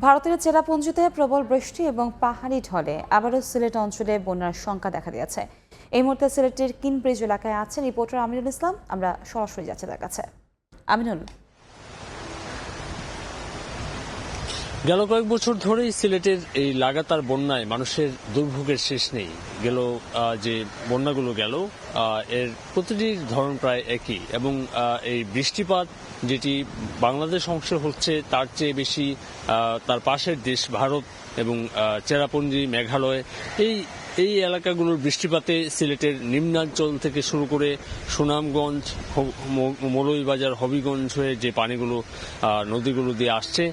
ভারতের চেরাপুঞ্জিতে প্রবল বৃষ্টি এবং পাহাড়ি ঢলে আবারও সিলেট অঞ্চলে বন্যার শঙ্কা দেখা দিয়েছে। এই মুহূর্তে সিলেটের কিনব্রিজ এলাকায় আছে রিপোর্টার আমিনুল ইসলাম। আমরা সরাসরি যাচ্ছি তার কাছে। আমিনুল, গেল কয়েক বছর ধরেই সিলেটের এই লাগাতার বন্যায় মানুষের দুর্ভোগের শেষ নেই। যে বন্যাগুলো গেল এর প্রতিটি ধরন প্রায় একই, এবং এই বৃষ্টিপাত যেটি বাংলাদেশ অংশে হচ্ছে তার চেয়ে বেশি তার পাশের দেশ ভারত এবং চেরাপুঞ্জি, মেঘালয় এই এলাকাগুলোর বৃষ্টিপাতে সিলেটের নিম্নাঞ্চল থেকে শুরু করে সুনামগঞ্জ, মৌলভীবাজার, হবিগঞ্জ হয়ে যে পানিগুলো নদীগুলো দিয়ে আসছে,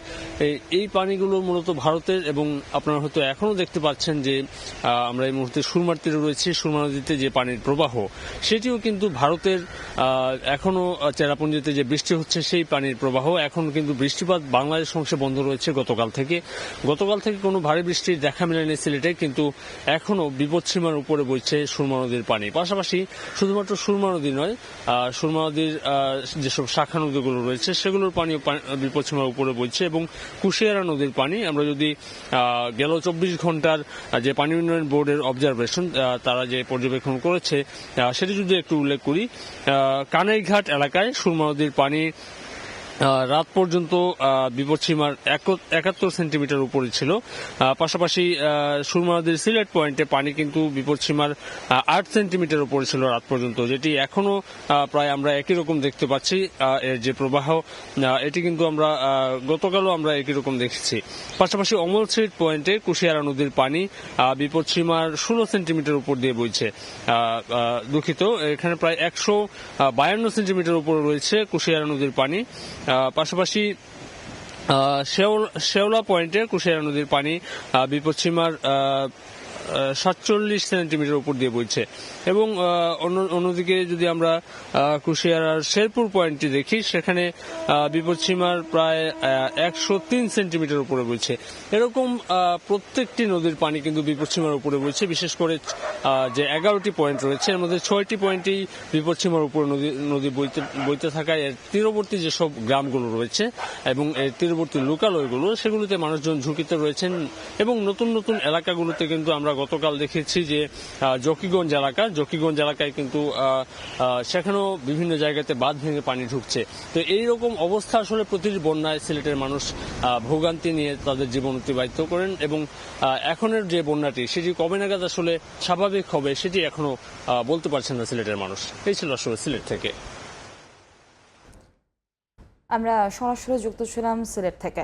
এই পানিগুলো মূলত ভারতের, এবং আপনারা হয়তো এখনো দেখতে পাচ্ছেন যে আমরা এই মুহূর্তে সুরমার তীরে রয়েছি। সুরমা নদীতে যে পানির প্রবাহ সেটিও কিন্তু ভারতের। এখনো চেরাপুঞ্জিতে যে বৃষ্টি হচ্ছে সেই পানির প্রবাহ, এখন কিন্তু বৃষ্টিপাত বাংলাদেশ অংশে বন্ধ রয়েছে গতকাল থেকে কোনো ভারী বৃষ্টির দেখা মেলেনি সিলেটে, কিন্তু এখনো বিপদসীমার উপরে বইছে সুরমা নদীর পানি। পাশাপাশি শুধুমাত্র সুরমা নদী নয়, সুরমা নদীর যেসব শাখা নদীগুলো রয়েছে সেগুলোর পানিও বিপদসীমার উপরে বইছে, এবং কুশিয়ারা নদীর পানি আমরা যদি গেল 24 ঘন্টার যে পানি উন্নয়ন বোর্ডের অবজারভেশন তারা যে পর্যবেক্ষণ করেছে সেটি যদি একটু উল্লেখ করি, কানাইঘাট এলাকায় সুরমা নদীর পানি রাত পর্যন্ত বিপদসীমার 71 সেন্টিমিটার উপরে ছিল। পাশাপাশি সুরমা নদীর সিলেট পয়েন্টে পানি কিন্তু বিপদসীমার 8 সেন্টিমিটার উপরে ছিল রাত পর্যন্ত, যেটি এখনো প্রায় আমরা একই রকম দেখতে পাচ্ছি। এর যে প্রবাহ এটি কিন্তু আমরা গতকালও আমরা একই রকম দেখেছি। পাশাপাশি অমলশ্রীট পয়েন্টে কুশিয়ারা নদীর পানি বিপদসীমার 16 সেন্টিমিটার উপর দিয়ে বইছে। দুঃখিত, এখানে প্রায় 152 সেন্টিমিটার উপরে রয়েছে কুশিয়ারা নদীর পানি। পাশাপাশি শেওলা পয়েন্টের কুশিয়ারা নদীর পানি বিপদসীমার 47 সেন্টিমিটার উপর দিয়ে বইছে, এবং অন্যদিকে যদি আমরা কুশিয়ারার শেরপুর পয়েন্টটি দেখি সেখানে বিপদসীমার প্রায় 103 সেন্টিমিটার উপরে বইছে। এরকম প্রত্যেকটি নদীর পানি কিন্তু বিপদসীমার উপরে বইছে। বিশেষ করে যে 11টি পয়েন্ট রয়েছে এর মধ্যে 6টি পয়েন্টই বিপদসীমার উপরে নদী বইতে থাকায় এর তীরবর্তী যেসব গ্রামগুলো রয়েছে এবং এর তীরবর্তী লোকালয়গুলো সেগুলোতে মানুষজন ঝুঁকিতে রয়েছেন, এবং নতুন নতুন এলাকাগুলোতে কিন্তু আমরা গতকাল দেখেছি যে জকিগঞ্জ এলাকায় কিন্তু সেখানেও বিভিন্ন জায়গাতে বাঁধ ভেঙে পানি ঢুকছে। তো এইরকম অবস্থা আসলে প্রতিটি বন্যায় সিলেটের মানুষ ভোগান্তি নিয়ে তাদের জীবন অতিবাহিত করেন, এবং এখনের যে বন্যাটি সেটি কবে নাগাদ আসলে স্বাভাবিক হবে সেটি এখনো বলতে পারছেন না সিলেটের মানুষ। এই ছিল আসলে সিলেট থেকে। আমরা সরাসরি যুক্ত ছিলাম সিলেট থেকে।